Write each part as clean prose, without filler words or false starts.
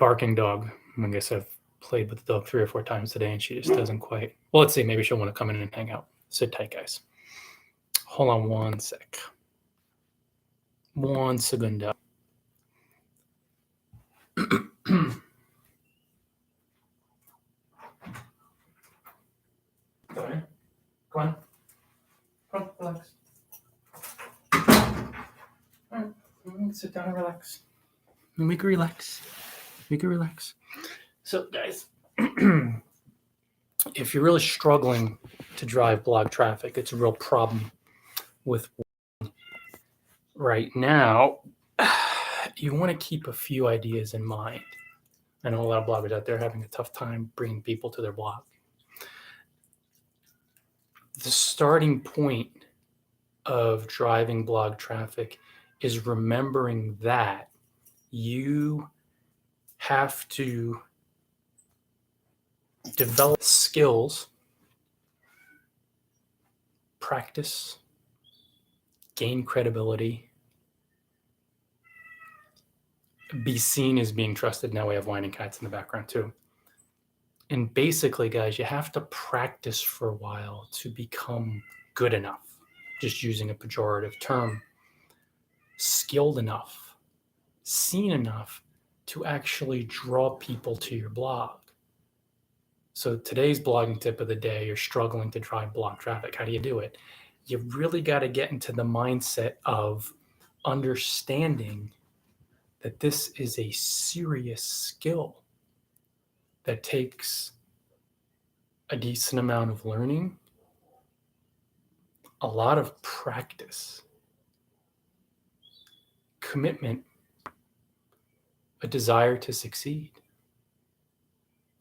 barking dog. I guess I've played with the dog 3 or 4 times today, and she just doesn't quite. Well, let's see. Maybe she'll want to come in and hang out. Sit tight, guys. Hold on one sec. 1 segundo. Come on. Come on, relax. All right, sit down and relax. We can relax. We can relax. So, guys, if you're really struggling to drive blog traffic, it's a real problem with right now. You want to keep a few ideas in mind. I know a lot of bloggers out there having a tough time bringing people to their blog. The starting point of driving blog traffic is remembering that you have to develop skills, practice, gain credibility, be seen as being trusted. Now we have whining cats in the background too. And basically, guys, you have to practice for a while to become good enough, just using a pejorative term, skilled enough, seen enough to actually draw people to your blog. So today's blogging tip of the day, you're struggling to drive blog traffic. How do you do it? You really got to get into the mindset of understanding that this is a serious skill that takes a decent amount of learning, a lot of practice, commitment, a desire to succeed,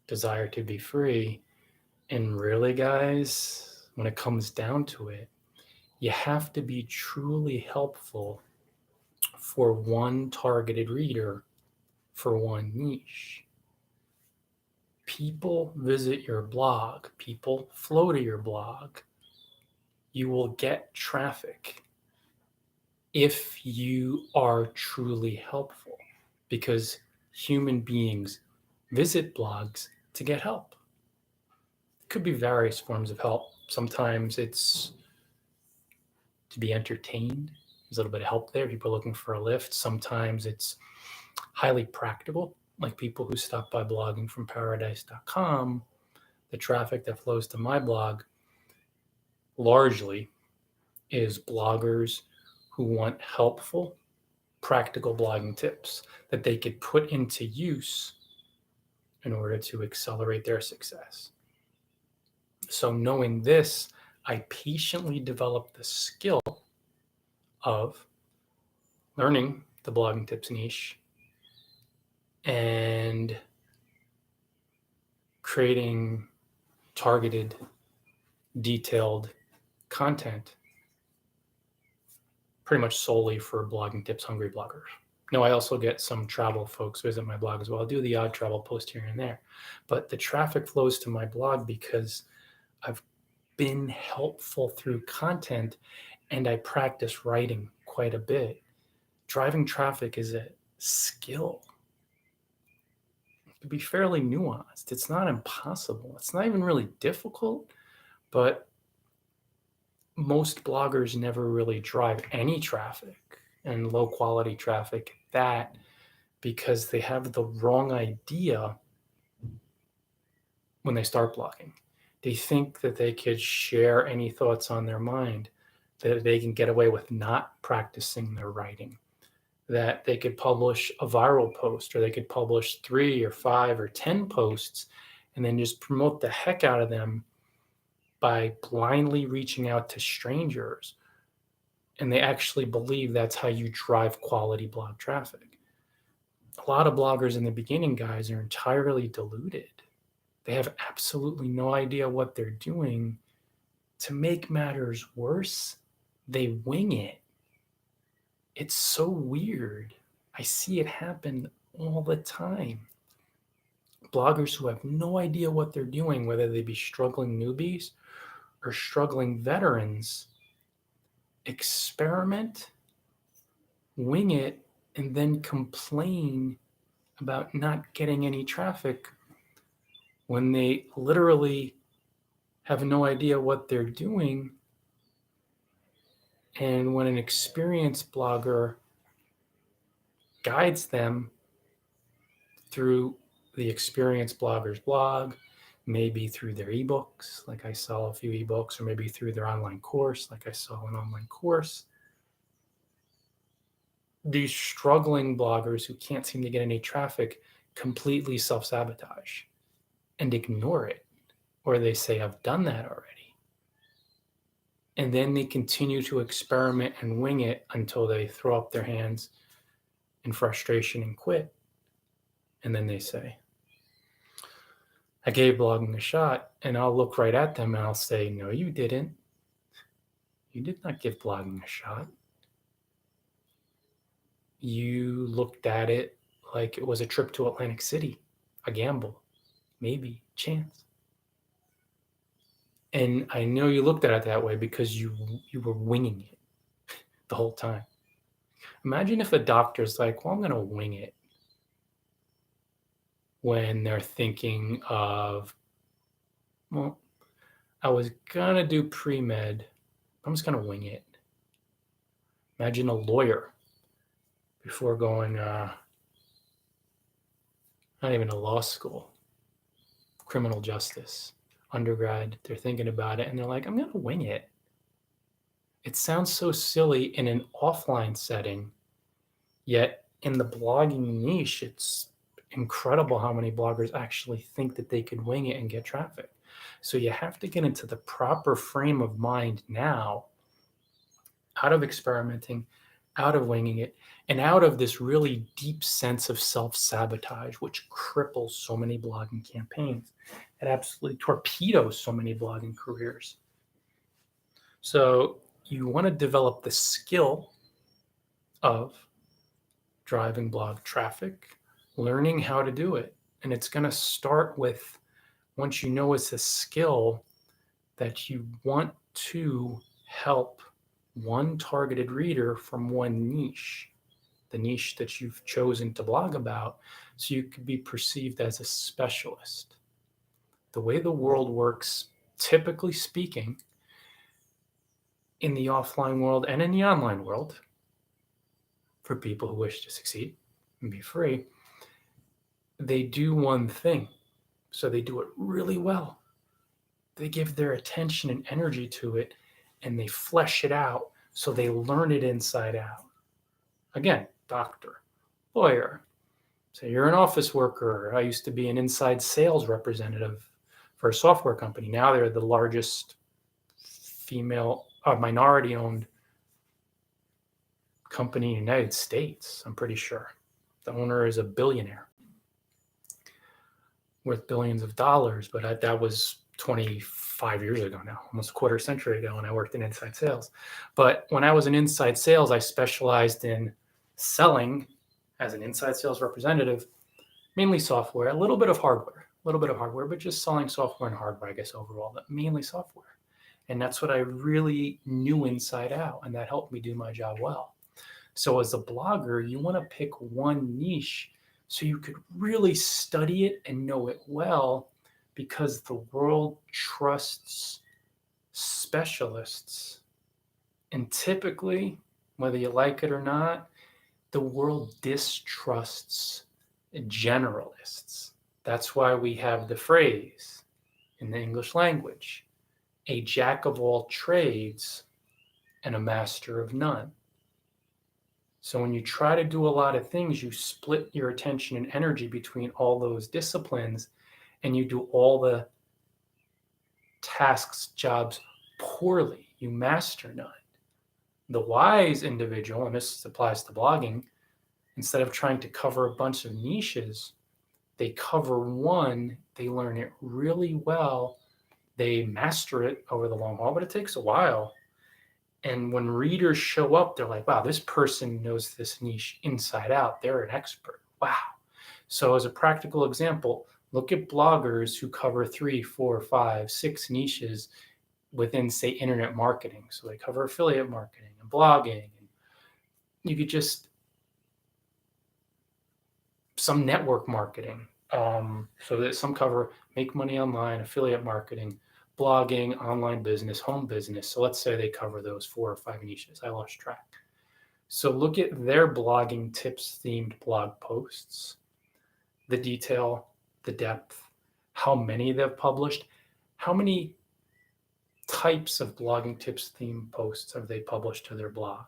desire to be free. And really, guys, when it comes down to it, you have to be truly helpful for one targeted reader, for one niche. People visit your blog, people flow to your blog. You will get traffic if you are truly helpful, because human beings visit blogs to get help. It could be various forms of help. Sometimes it's to be entertained. There's a little bit of help there. People are looking for a lift. Sometimes it's highly practical, like people who stop by bloggingfromparadise.com. The traffic that flows to my blog largely is bloggers who want helpful, practical blogging tips that they could put into use in order to accelerate their success. So knowing this, I patiently developed the skill of learning the blogging tips niche and creating targeted, detailed content pretty much solely for blogging tips hungry bloggers. Now, I also get some travel folks visit my blog as well. I'll do the odd travel post here and there, but the traffic flows to my blog because I've been helpful through content and I practice writing quite a bit. Driving traffic is a skill. It can be fairly nuanced. It's not impossible. It's not even really difficult, but most bloggers never really drive any traffic, and low quality traffic at that, because they have the wrong idea when they start blogging. They think that they could share any thoughts on their mind, that they can get away with not practicing their writing, that they could publish a viral post, or they could publish 3 or 5 or 10 posts and then just promote the heck out of them by blindly reaching out to strangers. And they actually believe that's how you drive quality blog traffic. A lot of bloggers in the beginning, guys, are entirely deluded. They have absolutely no idea what they're doing. To make matters worse, they wing it. It's so weird. I see it happen all the time. Bloggers who have no idea what they're doing, whether they be struggling newbies or struggling veterans, experiment, wing it, and then complain about not getting any traffic when they literally have no idea what they're doing. And when an experienced blogger guides them through the experienced blogger's blog, maybe through their ebooks, like I saw a few ebooks, or maybe through their online course, like I saw an online course, these struggling bloggers who can't seem to get any traffic completely self-sabotage and ignore it, or they say, I've done that already. And then they continue to experiment and wing it until they throw up their hands in frustration and quit. And then they say, I gave blogging a shot. And I'll look right at them and I'll say, no, you didn't. You did not give blogging a shot. You looked at it like it was a trip to Atlantic City, a gamble, maybe, chance. And I know you looked at it that way because you were winging it the whole time. Imagine if a doctor's like, well, I'm going to wing it when they're thinking of, well, I was going to do pre-med, I'm just going to wing it. Imagine a lawyer before going, not even a law school, criminal justice, undergrad, they're thinking about it and they're like, I'm going to wing it. It sounds so silly in an offline setting, yet in the blogging niche, it's incredible how many bloggers actually think that they could wing it and get traffic. So you have to get into the proper frame of mind now, out of experimenting, out of winging it, and out of this really deep sense of self-sabotage, which cripples so many blogging campaigns. It absolutely torpedoes so many blogging careers. So you want to develop the skill of driving blog traffic, learning how to do it. And it's going to start with, once you know it's a skill, that you want to help one targeted reader from one niche, the niche that you've chosen to blog about, so you could be perceived as a specialist. The way the world works, typically speaking, in the offline world and in the online world, for people who wish to succeed and be free, they do one thing. So they do it really well. They give their attention and energy to it, and they flesh it out so they learn it inside out. Again, doctor, lawyer. So you're an office worker. I used to be an inside sales representative for a software company. Now they're the largest female minority-owned company in the United States, I'm pretty sure. The owner is a billionaire worth billions of dollars, but that was 25 years ago now, almost a quarter century ago, when I worked in inside sales. But when I was in inside sales, I specialized in selling as an inside sales representative, mainly software, a little bit of hardware, but just selling software and hardware, I guess, overall, but mainly software. And that's what I really knew inside out, and that helped me do my job well. So as a blogger, you want to pick one niche so you could really study it and know it well, because the world trusts specialists. And typically, whether you like it or not, the world distrusts generalists. That's why we have the phrase in the English language, a jack of all trades and a master of none. So when you try to do a lot of things, you split your attention and energy between all those disciplines, and you do all the tasks, jobs poorly. You master none. The wise individual, and this applies to blogging, instead of trying to cover a bunch of niches, they cover one, they learn it really well, they master it over the long haul, but it takes a while. And when readers show up, they're like, wow, this person knows this niche inside out. They're an expert. Wow. So as a practical example, look at bloggers who cover 3, 4, 5, 6 niches within, say, internet marketing. So they cover affiliate marketing and blogging. And you could just some network marketing. So that some cover make money online, affiliate marketing, blogging, online business, home business. So let's say they cover those 4 or 5 niches. I lost track. So look at their blogging tips themed blog posts, the detail, the depth, how many they've published, how many types of blogging tips themed posts have they published to their blog?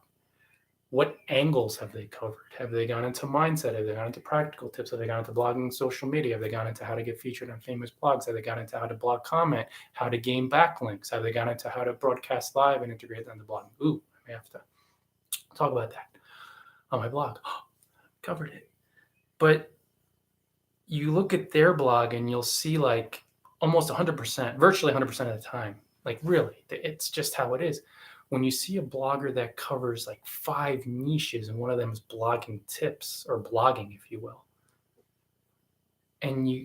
What angles have they covered? Have they gone into mindset? Have they gone into practical tips? Have they gone into blogging and social media? Have they gone into how to get featured on famous blogs? Have they gone into how to blog comment, how to gain backlinks? Have they gone into how to broadcast live and integrate that into blogging? Ooh, I may have to talk about that on my blog. Covered it. But you look at their blog and you'll see like almost 100%, virtually 100% of the time, like really, it's just how it is. When you see a blogger that covers like 5 niches and one of them is blogging tips or blogging, if you will, and you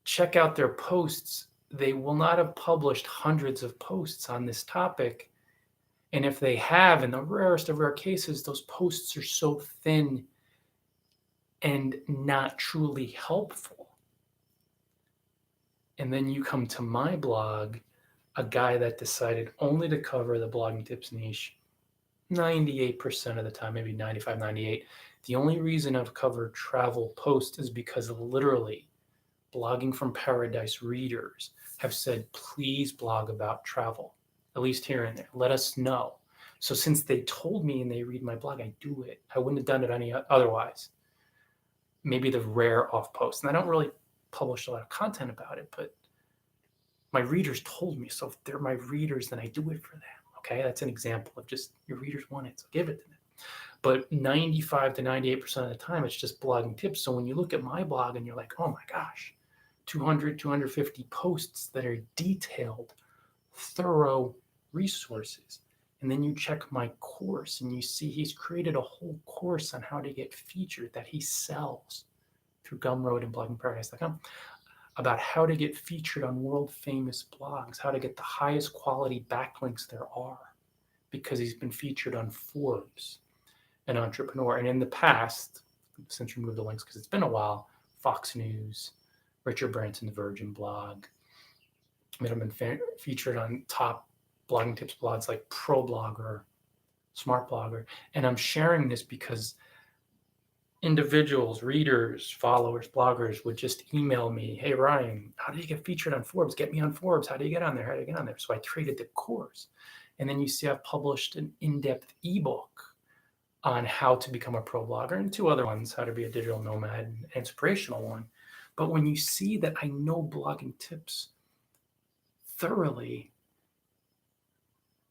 check out their posts, they will not have published hundreds of posts on this topic. And if they have, in the rarest of rare cases, those posts are so thin and not truly helpful. And then you come to my blog, a guy that decided only to cover the blogging tips niche 98% of the time, maybe 95, 98. The only reason I've covered travel posts is because literally Blogging from Paradise readers have said, please blog about travel, at least here and there. Let us know. So since they told me and they read my blog, I do it. I wouldn't have done it any otherwise. Maybe the rare off post. And I don't really publish a lot of content about it, but my readers told me. So if they're my readers, then I do it for them. Okay, that's an example of just your readers want it, so give it to them. But 95 to 98% of the time, it's just blogging tips. So when you look at my blog and you're like, oh my gosh, 200, 250 posts that are detailed, thorough resources. And then you check my course and you see he's created a whole course on how to get featured that he sells through Gumroad and bloggingparadise.com about how to get featured on world famous blogs, how to get the highest quality backlinks there are, because he's been featured on Forbes, an entrepreneur. And in the past, since we removed the links because it's been a while, Fox News, Richard Branson, the Virgin blog, have been featured on top blogging tips blogs like ProBlogger, Smart Blogger. And I'm sharing this because individuals, readers, followers, bloggers would just email me, hey, Ryan, how do you get featured on Forbes? Get me on Forbes. How do you get on there? How do you get on there? So I created the course. And then you see I've published an in-depth ebook on how to become a pro blogger and 2 other ones, how to be a digital nomad, an inspirational one. But when you see that I know blogging tips thoroughly,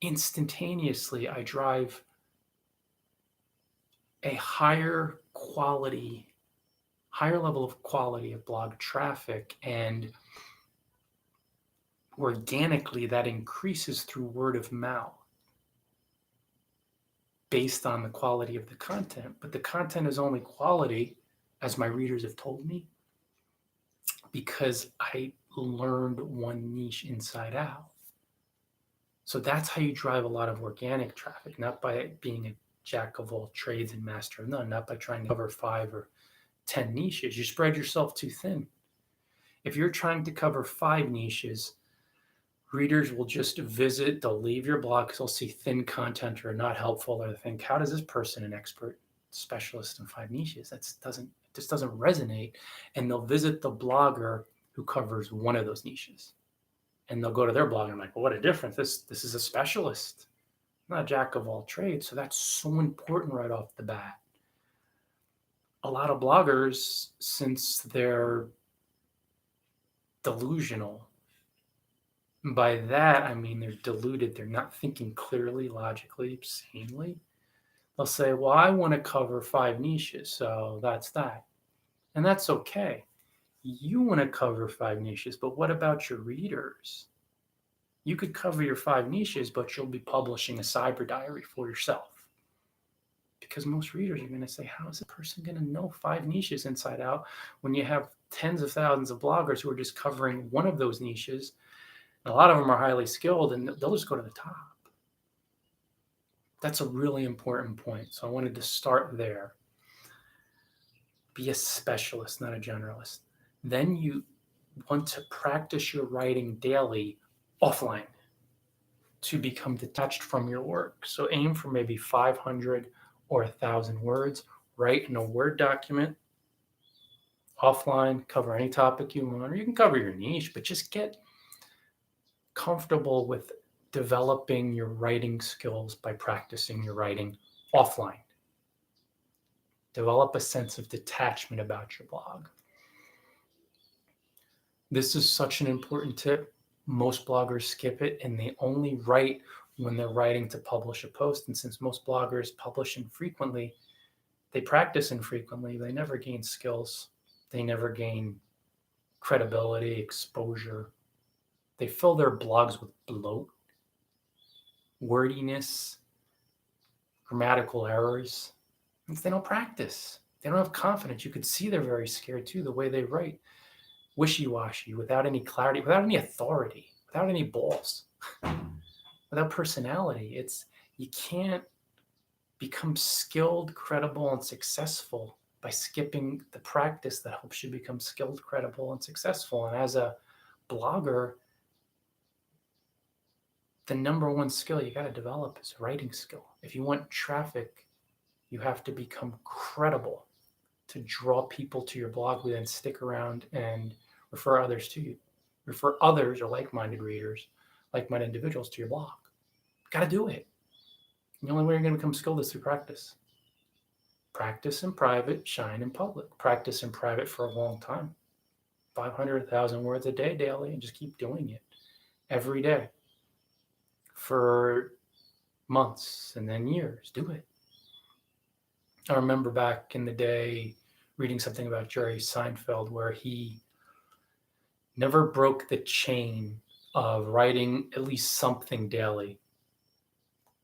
instantaneously, I drive a higher level of quality of blog traffic, and organically that increases through word of mouth based on the quality of the content. But the content is only quality, as my readers have told me, because I learned one niche inside out. So that's how you drive a lot of organic traffic, not by being a jack of all trades and master of none, not by trying to cover 5 or 10 niches. You spread yourself too thin. If you're trying to cover 5 niches, readers will just visit, they'll leave your blog because they'll see thin content or not helpful, or they think, how does this person, an expert specialist in 5 niches, it just doesn't resonate. And they'll visit the blogger who covers one of those niches. And they'll go to their blog and I'm like, well, what a difference. This is a specialist, not a jack of all trades. So that's so important right off the bat. A lot of bloggers, since they're delusional, by that I mean they're deluded, they're not thinking clearly, logically, sanely. They'll say, well, I want to cover 5 niches, so that's that. And that's okay. You want to cover 5 niches, but what about your readers? You could cover your 5 niches, but you'll be publishing a cyber diary for yourself. Because most readers are going to say, how is a person going to know 5 niches inside out when you have tens of thousands of bloggers who are just covering one of those niches? And a lot of them are highly skilled and they'll just go to the top. That's a really important point. So I wanted to start there. Be a specialist, not a generalist. Then you want to practice your writing daily offline to become detached from your work. So aim for maybe 500 or 1,000 words. Write in a Word document offline, cover any topic you want, or you can cover your niche, but just get comfortable with developing your writing skills by practicing your writing offline. Develop a sense of detachment about your blog. This is such an important tip. Most bloggers skip it and they only write when they're writing to publish a post. And since most bloggers publish infrequently, they practice infrequently, they never gain skills. They never gain credibility, exposure. They fill their blogs with bloat, wordiness, grammatical errors. They don't practice. They don't have confidence. You could see they're very scared too, the way they write. Wishy-washy, without any clarity, without any authority, without any balls, without personality. You can't become skilled, credible, and successful by skipping the practice that helps you become skilled, credible, and successful. And as a blogger, the number one skill you got to develop is writing skill. If you want traffic, you have to become credible to draw people to your blog who then stick around and refer others to you. Refer others or like-minded readers, like-minded individuals to your blog. Got to do it. And the only way you're going to become skilled is through practice. Practice in private, shine in public. Practice in private for a long time. 500, 1,000 words a day daily, and just keep doing it every day for months and then years. Do it. I remember back in the day reading something about Jerry Seinfeld where he never broke the chain of writing at least something daily,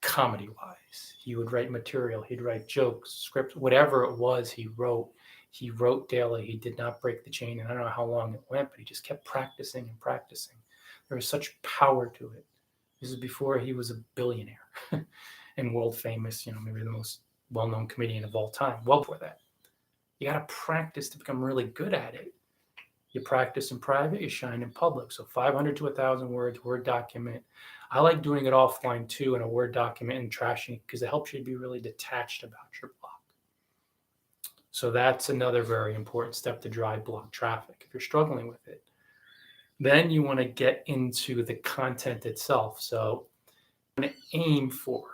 comedy-wise. He would write material, he'd write jokes, scripts, whatever it was he wrote daily. He did not break the chain, and I don't know how long it went, but he just kept practicing and practicing. There was such power to it. This is before he was a billionaire and world famous, maybe the most well-known comedian of all time, well before that. You got to practice to become really good at it. You practice in private, you shine in public. So 500 to 1,000 words, Word document. I like doing it offline too in a Word document and trashing it because it helps you to be really detached about your blog. So that's another very important step to drive blog traffic if you're struggling with it. Then you want to get into the content itself. So I'm going to aim for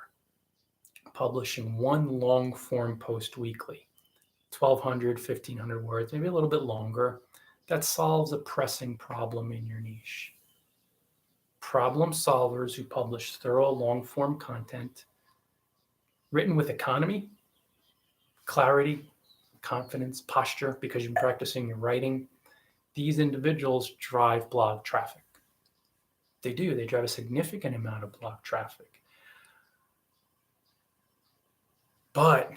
publishing one long form post weekly, 1,200, 1,500 words, maybe a little bit longer, that solves a pressing problem in your niche. Problem solvers who publish thorough long form content written with economy, clarity, confidence, posture, because you're practicing your writing. These individuals drive blog traffic. They do. They drive a significant amount of blog traffic. But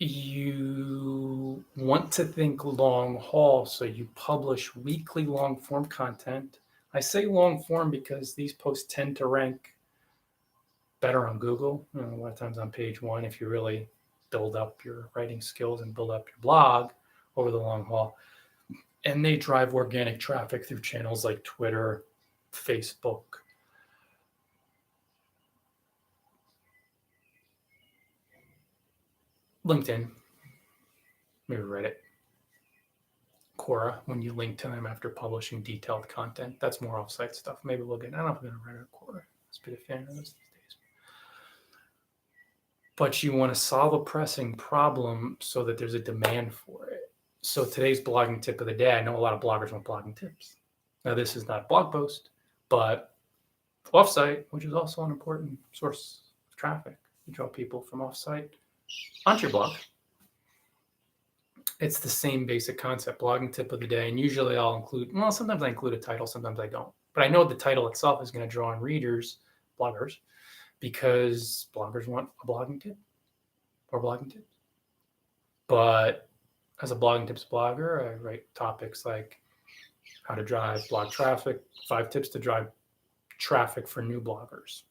you want to think long haul, so you publish weekly long form content. I say long form because these posts tend to rank better on Google. A lot of times on page one, if you really build up your writing skills and build up your blog over the long haul. And they drive organic traffic through channels like Twitter, Facebook, LinkedIn, maybe Reddit, Quora, when you link to them after publishing detailed content. That's more offsite stuff. Maybe we'll get, I don't know if I'm going to Reddit or Quora. Let's be a fan of those these days. But you want to solve a pressing problem so that there's a demand for it. So today's blogging tip of the day, I know a lot of bloggers want blogging tips. Now, this is not a blog post, but offsite, which is also an important source of traffic. You draw people from offsite onto your blog. It's the same basic concept, blogging tip of the day. And usually I'll include, sometimes I include a title, sometimes I don't. But I know the title itself is going to draw in readers, bloggers, because bloggers want a blogging tip or blogging tips. But as a blogging tips blogger, I write topics like how to drive blog traffic, 5 tips to drive traffic for new bloggers,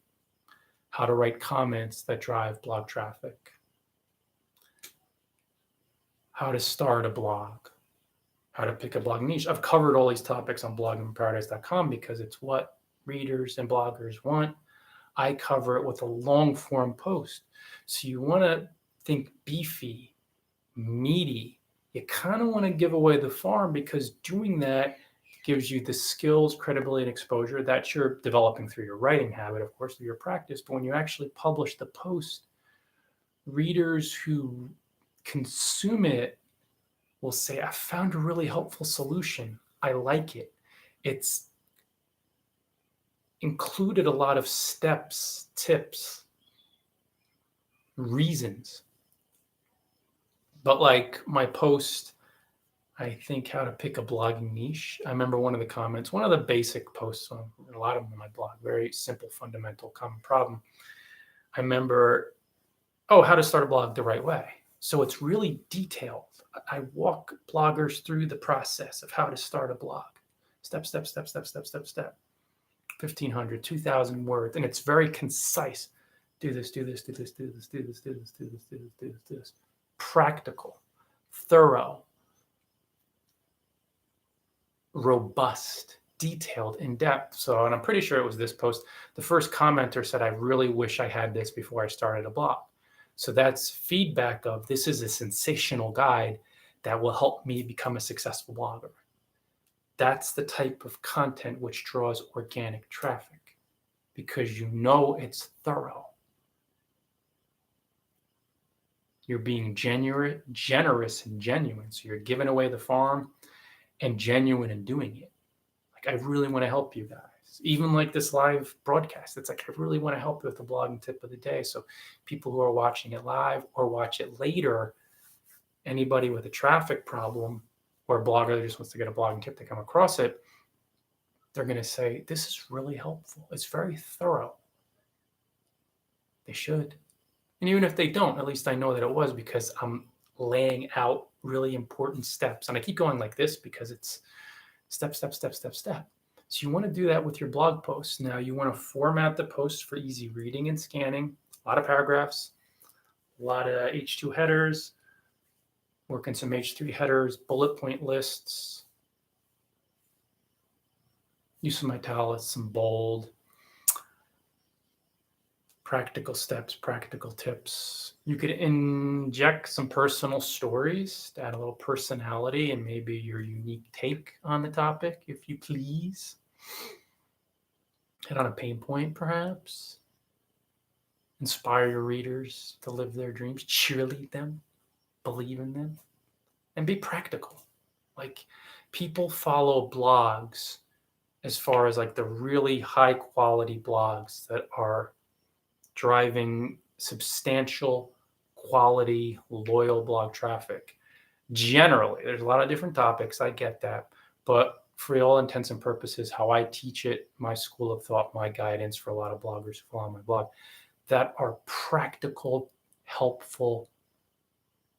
how to write comments that drive blog traffic, how to start a blog, how to pick a blog niche. I've covered all these topics on bloggingparadise.com because it's what readers and bloggers want. I cover it with a long form post. So you want to think beefy, meaty. You kind of want to give away the farm, because doing that gives you the skills, credibility, and exposure that you're developing through your writing habit, of course, through your practice. But when you actually publish the post, readers who consume it will say, I found a really helpful solution. I like it. It's included a lot of steps, tips, reasons. But like my post, I think how to pick a blogging niche. I remember one of the comments, one of the basic posts on a lot of them on my blog, very simple, fundamental, common problem. I remember, how to start a blog the right way. So it's really detailed. I walk bloggers through the process of how to start a blog. Step, step, step, step, step, step, step. 1,500, 2,000 words. And it's very concise. Do this, do this, do this, do this, do this, do this, do this, do this, do this, do this. Practical, thorough, robust, detailed, in depth. So, and I'm pretty sure it was this post. The first commenter said, I really wish I had this before I started a blog. So that's feedback of, this is a sensational guide that will help me become a successful blogger. That's the type of content which draws organic traffic, because you know it's thorough. You're being generous and genuine. So you're giving away the farm and genuine in doing it. Like, I really want to help you guys. Even like this live broadcast, it's like, I really want to help you with the blogging tip of the day. So people who are watching it live or watch it later, anybody with a traffic problem or a blogger that just wants to get a blogging tip, they come across it, they're going to say, this is really helpful. It's very thorough. They should. And even if they don't, at least I know that it was, because I'm laying out really important steps. And I keep going like this because it's step, step, step, step, step. So you want to do that with your blog posts. Now you want to format the post for easy reading and scanning. A lot of paragraphs, a lot of H2 headers, work in some H3 headers, bullet point lists, use some italics, some bold, practical steps, practical tips. You could inject some personal stories to add a little personality and maybe your unique take on the topic, if you please. Hit on a pain point, perhaps. Inspire your readers to live their dreams, cheerlead them, believe in them, and be practical. Like, people follow blogs, as far as like the really high quality blogs that are driving substantial quality, loyal blog traffic. Generally, there's a lot of different topics. I get that. But for all intents and purposes, how I teach it, my school of thought, my guidance for a lot of bloggers who follow my blog, that are practical, helpful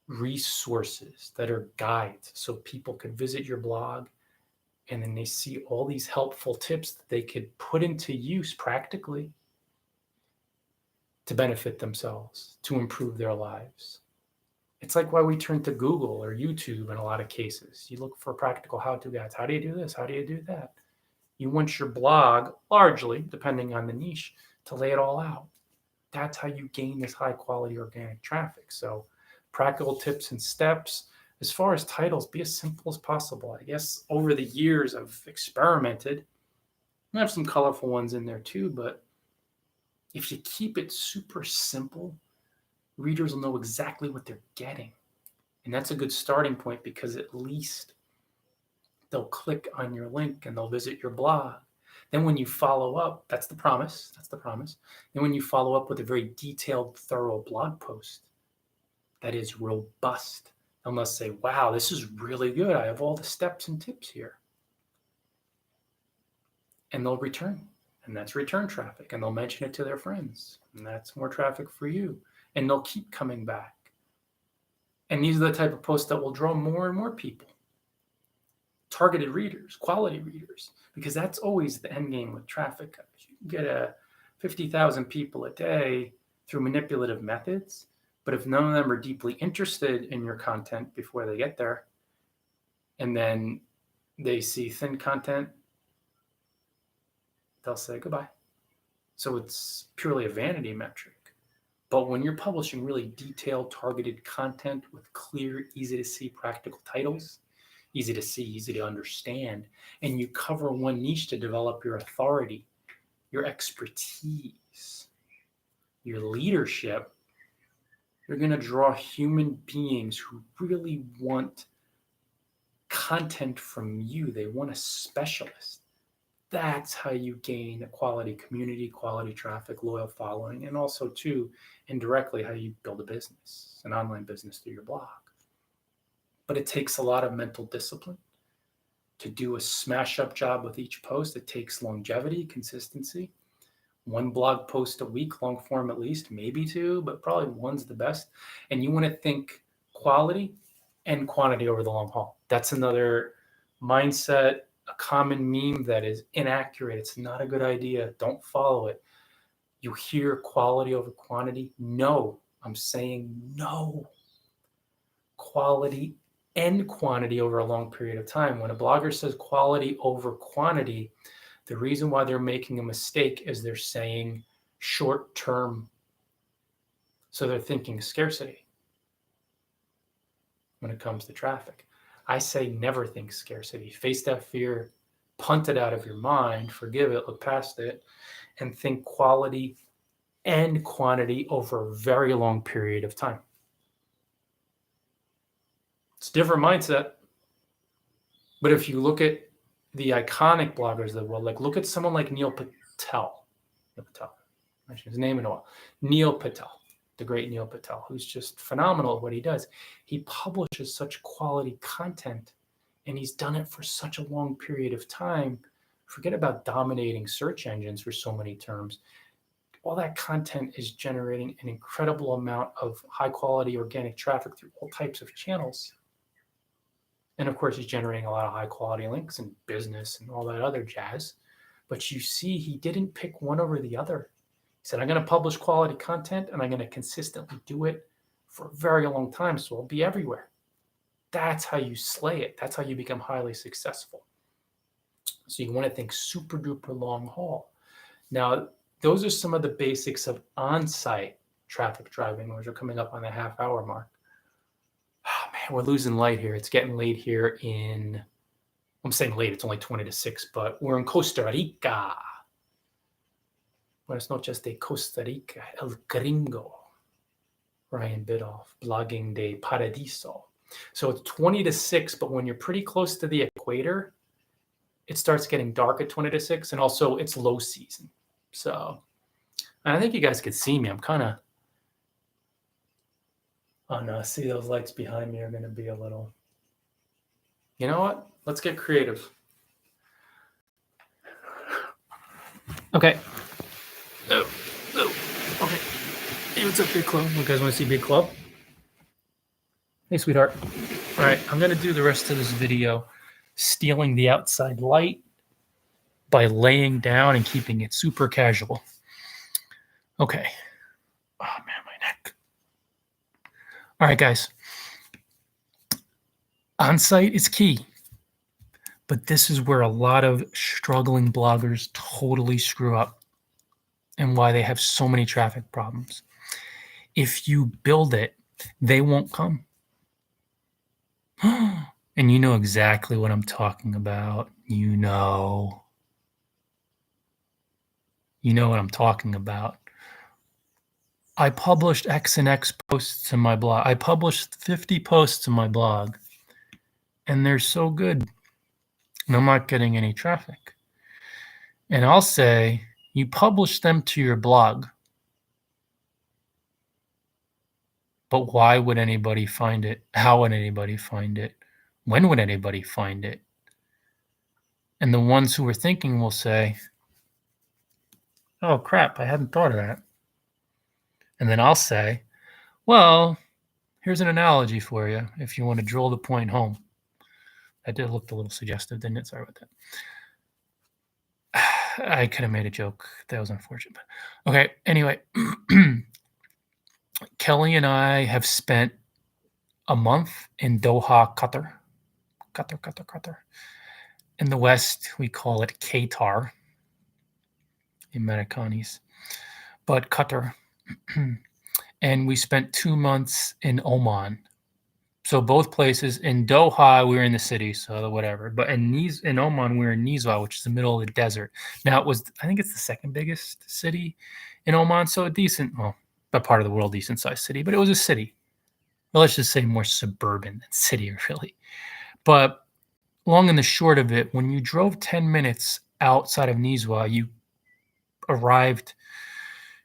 resources that are guides. So people could visit your blog and then they see all these helpful tips that they could put into use practically to benefit themselves, to improve their lives. It's like why we turn to Google or YouTube in a lot of cases. You look for practical how-to guides. How do you do this? How do you do that? You want your blog, largely, depending on the niche, to lay it all out. That's how you gain this high-quality organic traffic. So practical tips and steps. As far as titles, be as simple as possible. I guess over the years, I've experimented. I have some colorful ones in there too, but if you keep it super simple, readers will know exactly what they're getting. And that's a good starting point, because at least they'll click on your link and they'll visit your blog. Then when you follow up, that's the promise. Then when you follow up with a very detailed, thorough blog post that is robust, they'll must say, wow, this is really good. I have all the steps and tips here. And they'll return. And that's return traffic. And they'll mention it to their friends. And that's more traffic for you. And they'll keep coming back. And these are the type of posts that will draw more and more people. Targeted readers, quality readers, because that's always the end game with traffic. You can get 50,000 people a day through manipulative methods, But if none of them are deeply interested in your content before they get there, and then they see thin content, they'll say goodbye. So it's purely a vanity metric. But when you're publishing really detailed, targeted content with clear, easy to see, practical titles, easy to see, easy to understand, and you cover one niche to develop your authority, your expertise, your leadership, you're going to draw human beings who really want content from you. They want a specialist. That's how you gain a quality community, quality traffic, loyal following, and also, too, indirectly, how you build a business, an online business through your blog. But it takes a lot of mental discipline to do a smash-up job with each post. It takes longevity, consistency. One blog post a week, long form at least, maybe two, but probably one's the best. And you want to think quality and quantity over the long haul. That's another mindset, a common meme that is inaccurate. It's not a good idea. Don't follow it. You hear quality over quantity. No, I'm saying no. Quality and quantity over a long period of time. When a blogger says quality over quantity, the reason why they're making a mistake is they're saying short term. So they're thinking scarcity when it comes to traffic. I say never think scarcity. Face that fear, punt it out of your mind, forgive it, look past it, and think quality and quantity over a very long period of time. It's a different mindset. But if you look at the iconic bloggers of the world, like look at someone like Neil Patel. I mentioned his name in a while. Neil Patel, the great Neil Patel, who's just phenomenal at what he does. He publishes such quality content, and he's done it for such a long period of time. Forget about dominating search engines for so many terms. All that content is generating an incredible amount of high quality organic traffic through all types of channels. And of course, he's generating a lot of high quality links and business and all that other jazz. But you see, he didn't pick one over the other. He said, I'm going to publish quality content and I'm going to consistently do it for a very long time. So I'll be everywhere. That's how you slay it. That's how you become highly successful. So you want to think super duper long haul. Now, those are some of the basics of on-site traffic driving, which are coming up on the half-hour mark. Oh, man, we're losing light here. It's getting late here I'm saying late, it's only 20 to 6, but we're in Costa Rica. Buenas noches de Costa Rica, El Gringo. Ryan Bidoff, blogging de Paradiso. So it's 20 to 6, but when you're pretty close to the equator, it starts getting dark at 20 to 6, and also it's low season. So I think you guys could see me. I'm kind of see those lights behind me are going to be a little, you know what? Let's get creative. Okay. Okay. Hey, what's up, Big Club? You guys want to see Big Club? Hey, sweetheart. All right, I'm going to do the rest of this video stealing the outside light by laying down and keeping it super casual. Okay. Oh, man, my neck. All right, guys. On-site is key. But this is where a lot of struggling bloggers totally screw up and why they have so many traffic problems. If you build it, they won't come. And you know exactly what I'm talking about. You know what I'm talking about. I published X and X posts in my blog. I published 50 posts in my blog, and they're so good. And I'm not getting any traffic. And I'll say, you publish them to your blog, but why would anybody find it? How would anybody find it? When would anybody find it? And the ones who are thinking will say, oh, crap, I hadn't thought of that. And then I'll say, well, here's an analogy for you if you want to drill the point home. That did look a little suggestive, didn't it? Sorry about that. I could have made a joke. That was unfortunate. But okay, anyway. Kelly and I have spent a month in Doha, Qatar. Qatar. In the West, we call it Qatar in Americanis, but Qatar. And we spent 2 months in Oman. So both places. In Doha, we were in the city, so whatever. But in Oman, we were in Nizwa, which is the middle of the desert. Now I think it's the second biggest city in Oman, so a decent, well, but part of the world, decent sized city. But it was a city. Well, let's just say more suburban than city, really. But long and the short of it, when you drove 10 minutes outside of Nizwa, you arrived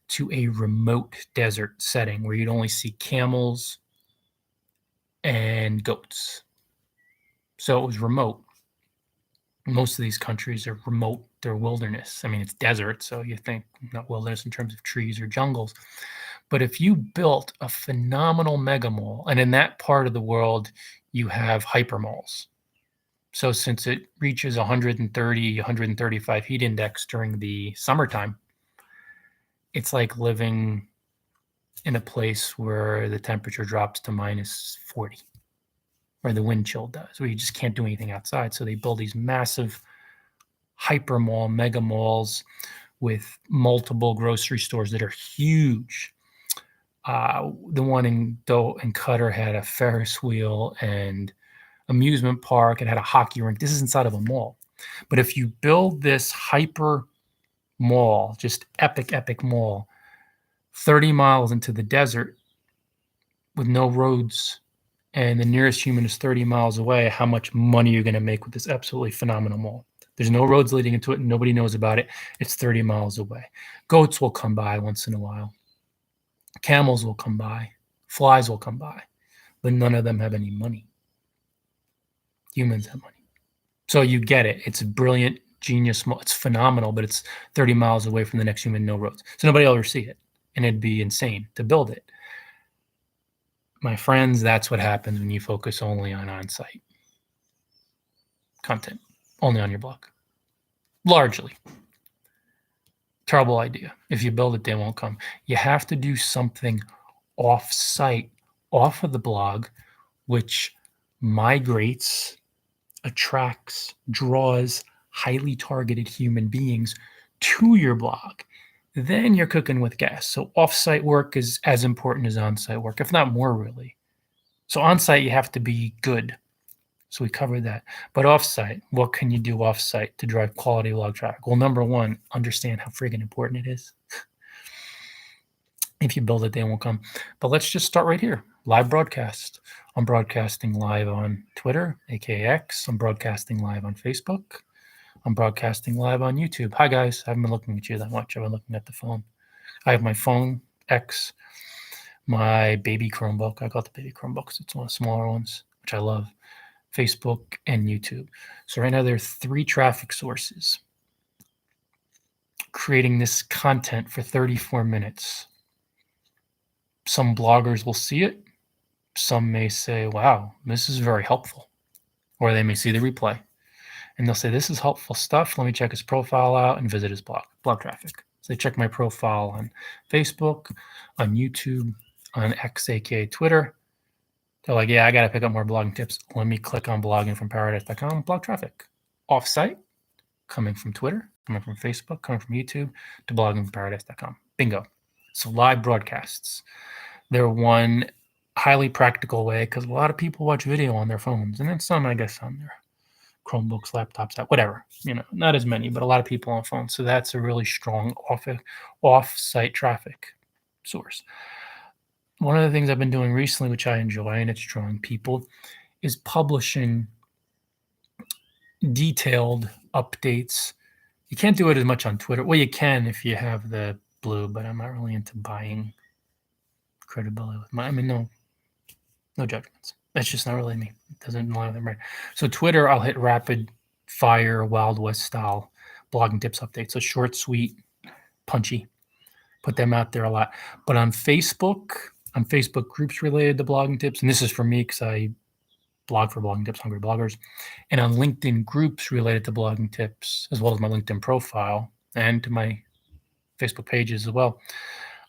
to a remote desert setting where you'd only see camels and goats. So it was remote. Most of these countries are remote. They're wilderness. I mean, it's desert, so you think not wilderness in terms of trees or jungles. But if you built a phenomenal mega mall, and in that part of the world, you have hypermalls. So since it reaches 130, 135 heat index during the summertime, it's like living in a place where the temperature drops to minus 40, where the wind chill does, where you just can't do anything outside. So they build these massive hyper mall, mega malls with multiple grocery stores that are huge. The one in Qatar had a Ferris wheel and amusement park. It had a hockey rink. This is inside of a mall. But if you build this hyper mall, just epic mall, 30 miles into the desert with no roads, and the nearest human is 30 miles away, how much money you're going to make with this absolutely phenomenal mall. There's no roads leading into it. Nobody knows about it. It's 30 miles away. Goats will come by once in a while. Camels will come by. Flies will come by. But none of them have any money. Humans have money. So you get it. It's a brilliant, genius mall. It's phenomenal, but it's 30 miles away from the next human, no roads. So nobody will ever see it. And it'd be insane to build it. My friends, that's what happens when you focus only on on-site content, only on your blog. Largely. Terrible idea. If you build it, they won't come. You have to do something off-site, off of the blog, which migrates, attracts, draws highly targeted human beings to your blog. Then you're cooking with gas. So off-site work is as important as on-site work, if not more, really. So on-site, you have to be good. So we covered that. But off-site, what can you do off-site to drive quality blog traffic? Well, number one, understand how friggin' important it is. If you build it, they won't come. But let's just start right here. Live broadcast. I'm broadcasting live on Twitter, aka X. I'm broadcasting live on Facebook. I'm broadcasting live on YouTube. Hi, guys. I haven't been looking at you that much. I've been looking at the phone. I have my phone, X, my baby Chromebook. I got the baby Chromebooks. It's one of the smaller ones, which I love. Facebook and YouTube. So right now there are 3 traffic sources creating this content for 34 minutes. Some bloggers will see it. Some may say, wow, this is very helpful. Or they may see the replay and they'll say, this is helpful stuff. Let me check his profile out and visit his blog traffic. So they check my profile on Facebook, on YouTube, on X, aka Twitter. They're like, yeah, I got to pick up more blogging tips. Let me click on bloggingfromparadise.com, blog traffic. Off-site, coming from Twitter, coming from Facebook, coming from YouTube, to bloggingfromparadise.com. Bingo. So live broadcasts. They're one highly practical way because a lot of people watch video on their phones, and then some, I guess, on their Chromebooks, laptops, whatever. Not as many, but a lot of people on phones. So that's a really strong off-site traffic source. One of the things I've been doing recently, which I enjoy, and it's drawing people, is publishing detailed updates. You can't do it as much on Twitter. Well, you can if you have the blue, but I'm not really into buying credibility with no judgments. That's just not really me. It doesn't align with them, right? So Twitter, I'll hit rapid fire, Wild West style blogging tips updates. So short, sweet, punchy. Put them out there a lot. But on Facebook groups related to blogging tips, and this is for me because I blog for Blogging Tips, Hungry Bloggers, and on LinkedIn groups related to blogging tips, as well as my LinkedIn profile and to my Facebook pages as well.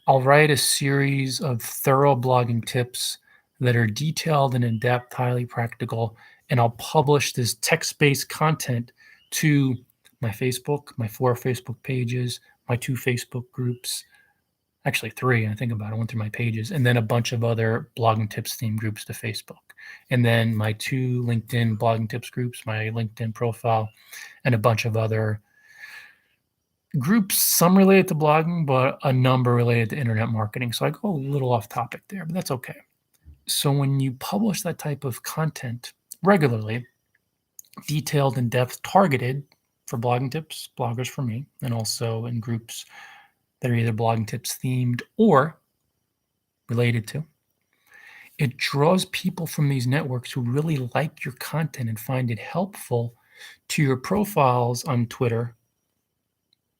I'll write a series of thorough blogging tips that are detailed and in-depth, highly practical, and I'll publish this text-based content to my Facebook, my 4 Facebook pages, my 2 Facebook groups, actually 3, I think about it, I went through my pages, and then a bunch of other blogging tips themed groups to Facebook. And then my 2 LinkedIn blogging tips groups, my LinkedIn profile, and a bunch of other groups, some related to blogging, but a number related to internet marketing. So I go a little off topic there, but that's okay. So when you publish that type of content regularly, detailed, in-depth, targeted for blogging tips, bloggers for me, and also in groups that are either blogging tips themed or related to, it draws people from these networks who really like your content and find it helpful to your profiles on Twitter,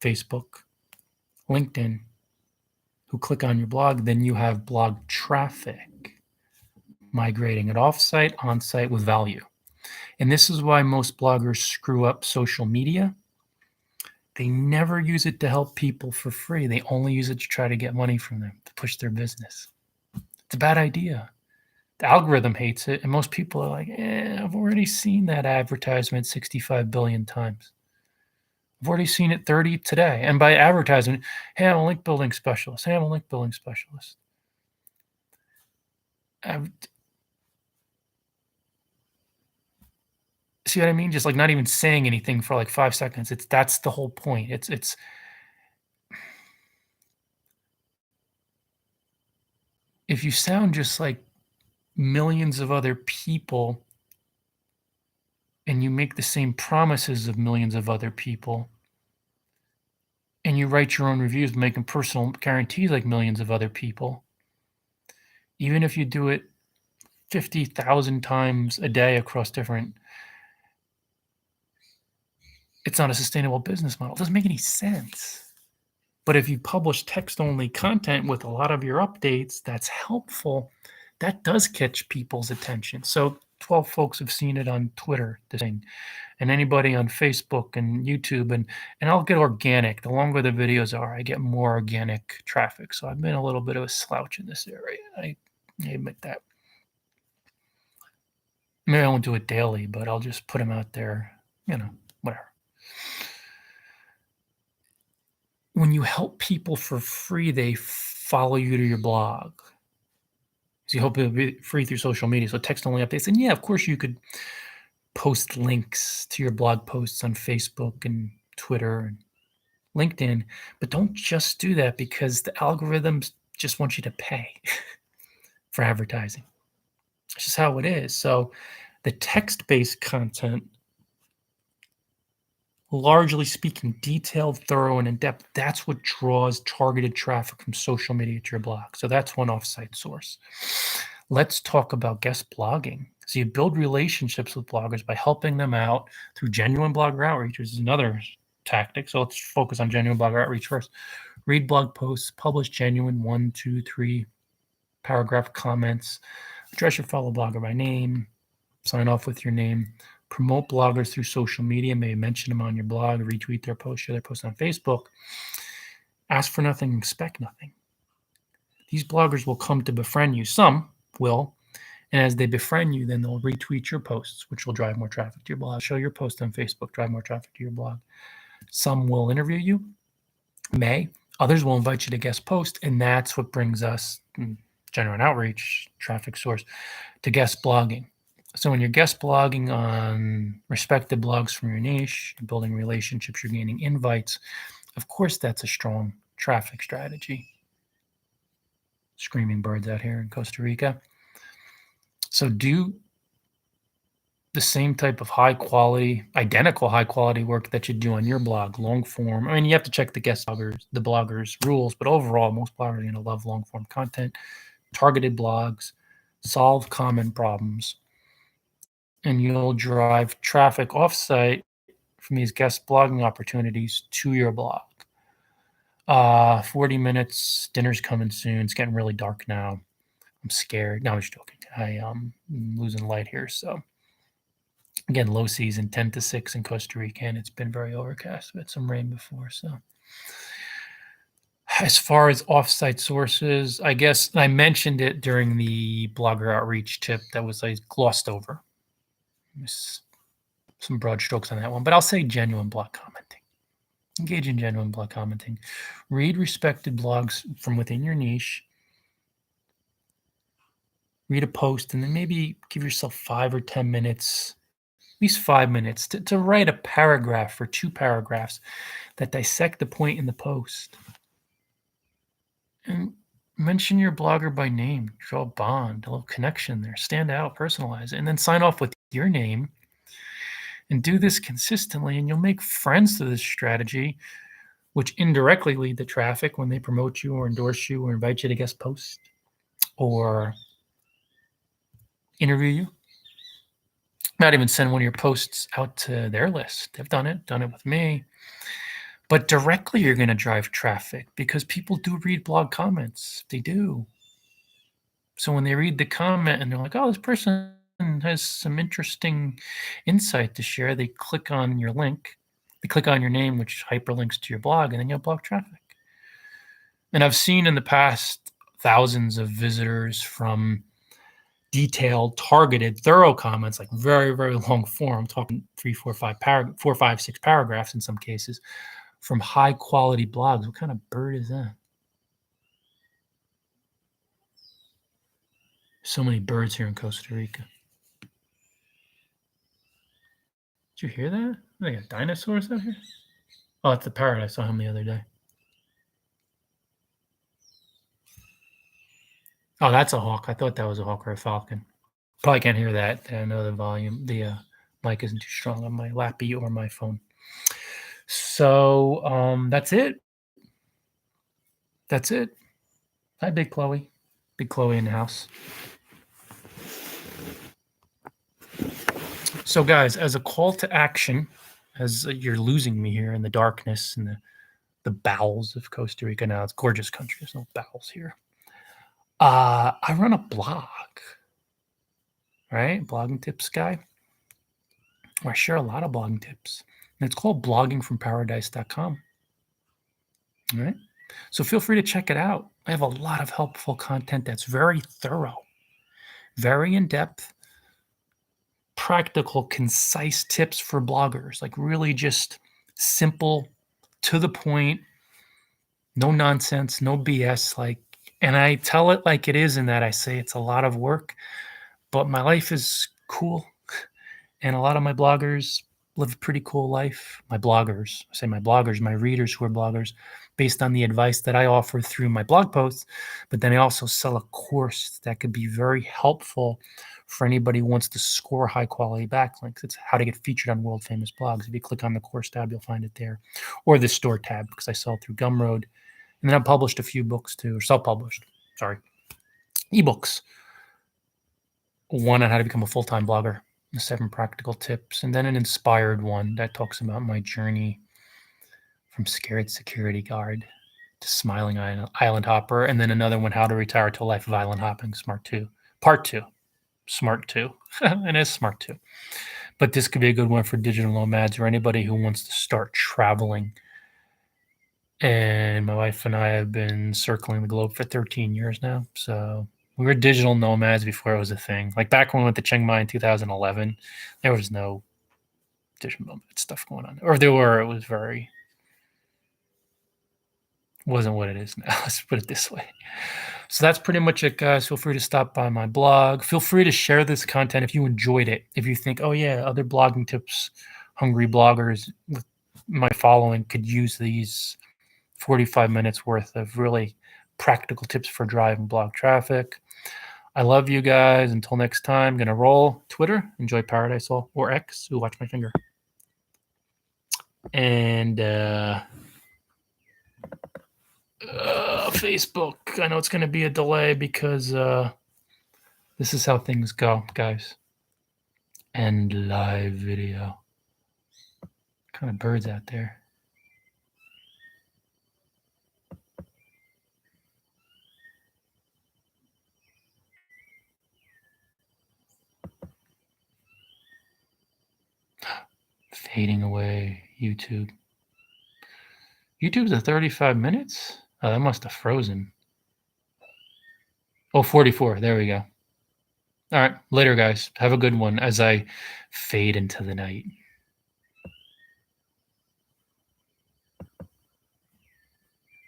Facebook, LinkedIn, who click on your blog. Then you have blog traffic migrating it offsite, onsite with value. And this is why most bloggers screw up social media. They never use it to help people for free. They only use it to try to get money from them, to push their business. It's a bad idea. The algorithm hates it, and most people are like, I've already seen that advertisement 65 billion times. I've already seen it 30 today. And by advertisement, hey, I'm a link building specialist. Hey, I'm a link building specialist. See what I mean? Just like not even saying anything for like 5 seconds. That's the whole point. It's if you sound just like millions of other people and you make the same promises of millions of other people and you write your own reviews making personal guarantees like millions of other people, even if you do it 50,000 times a day across different, it's not a sustainable business model. It doesn't make any sense. But if you publish text-only content with a lot of your updates that's helpful, that does catch people's attention. So 12 folks have seen it on Twitter, this thing, and anybody on Facebook and YouTube, and I'll get organic. The longer the videos are, I get more organic traffic. So I've been a little bit of a slouch in this area. I admit that. Maybe I won't do it daily, but I'll just put them out there, whatever. When you help people for free, they follow you to your blog. So you hope it'll be free through social media. So text-only updates. And yeah, of course, you could post links to your blog posts on Facebook and Twitter and LinkedIn, but don't just do that because the algorithms just want you to pay for advertising. It's just how it is. So the text-based content, largely speaking, detailed, thorough, and in-depth, that's what draws targeted traffic from social media to your blog. So that's one offsite source. Let's talk about guest blogging. So you build relationships with bloggers by helping them out through genuine blogger outreach, which is another tactic. So let's focus on genuine blogger outreach first. Read blog posts, publish genuine 1, 2, 3 paragraph comments, address your fellow blogger by name, sign off with your name. Promote bloggers through social media, maybe mention them on your blog, retweet their posts, share their posts on Facebook. Ask for nothing, expect nothing. These bloggers will come to befriend you. Some will. And as they befriend you, then they'll retweet your posts, which will drive more traffic to your blog. Show your post on Facebook, drive more traffic to your blog. Some will interview you, may. Others will invite you to guest post, and that's what brings us, genuine outreach, traffic source, to guest blogging. So when you're guest blogging on respected blogs from your niche, you're building relationships, you're gaining invites, of course that's a strong traffic strategy. Screaming birds out here in Costa Rica. So do the same type of identical high quality work that you do on your blog, long form. I mean, you have to check the bloggers rules, but overall, most bloggers are going to love long form content, targeted blogs, solve common problems, and you'll drive traffic offsite from these guest blogging opportunities to your blog. 40 minutes, dinner's coming soon. It's getting really dark now. I'm scared. No, I'm just joking. I'm losing light here. So again, low season, 10 to 6 in Costa Rica, and it's been very overcast. We had some rain before. So As far as offsite sources, I guess I mentioned it during the blogger outreach tip that was I glossed over. Some broad strokes on that one, but I'll say genuine blog commenting. Engage in genuine blog commenting. Read respected blogs from within your niche. Read a post and then maybe give yourself 5 or 10 minutes, at least 5 minutes, to write a paragraph or 2 paragraphs that dissect the point in the post. And mention your blogger by name, draw a bond, a little connection there, stand out, personalize it, and then sign off with your name. And do this consistently, and you'll make friends through this strategy, which indirectly lead to traffic when they promote you or endorse you or invite you to guest post or interview you. Not even send one of your posts out to their list. They've done it with me. But directly, you're going to drive traffic because people do read blog comments. They do. So when they read the comment and they're like, oh, this person has some interesting insight to share, they click on your link. They click on your name, which hyperlinks to your blog, and then you'll blog traffic. And I've seen in the past thousands of visitors from detailed, targeted, thorough comments, like very, very long form, talking 3, 4, 5, 6 paragraphs in some cases, from high quality blogs. What kind of bird is that? So many birds here in Costa Rica. Did you hear that? They got dinosaurs out here? Oh, it's the parrot. I saw him the other day. Oh, that's a hawk. I thought that was a hawk or a falcon. Probably can't hear that. I know the mic isn't too strong on my Lappy or my phone. So that's it. That's it. Hi, Big Chloe. Big Chloe in the house. So, guys, as a call to action, as you're losing me here in the darkness and the bowels of Costa Rica now, it's gorgeous country. There's no bowels here. I run a blog, right? Blogging tips guy. Where I share a lot of blogging tips. And it's called bloggingfromparadise.com. All right. So feel free to check it out. I have a lot of helpful content that's very thorough, very in-depth, practical, concise tips for bloggers, like really just simple, to the point, no nonsense, no BS. And I tell it like it is in that I say it's a lot of work, but my life is cool. And a lot of my bloggers live a pretty cool life. My readers who are bloggers, based on the advice that I offer through my blog posts. But then I also sell a course that could be very helpful for anybody who wants to score high quality backlinks. It's how to get featured on world famous blogs. If you click on the course tab, you'll find it there, or the store tab, because I sell through Gumroad. And then I've published a few books too, or self-published, ebooks. One on how to become a full-time blogger, the 7 practical tips, and then an inspired one that talks about my journey from scared security guard to smiling island hopper, and then another one, how to retire to a life of island hopping, part 2, smart 2, and it's smart 2. But this could be a good one for digital nomads or anybody who wants to start traveling. And my wife and I have been circling the globe for 13 years now, so we were digital nomads before it was a thing. Like back when we went to Chiang Mai in 2011, there was no digital nomad stuff going on. Or there were, wasn't what it is now. Let's put it this way. So that's pretty much it, guys. Feel free to stop by my blog. Feel free to share this content if you enjoyed it. If you think, oh yeah, other blogging tips, hungry bloggers with my following could use these 45 minutes worth of really practical tips for driving blog traffic. I love you guys. Until next time, going to roll. Twitter, enjoy Paradise All, or X, ooh, watch my finger. And Facebook. I know it's going to be a delay because this is how things go, guys. And live video. What kind of birds out there? Fading away. YouTube's at 35 minutes. Oh, that must have frozen. Oh, 44. There we go. All right. Later, guys. Have a good one as I fade into the night.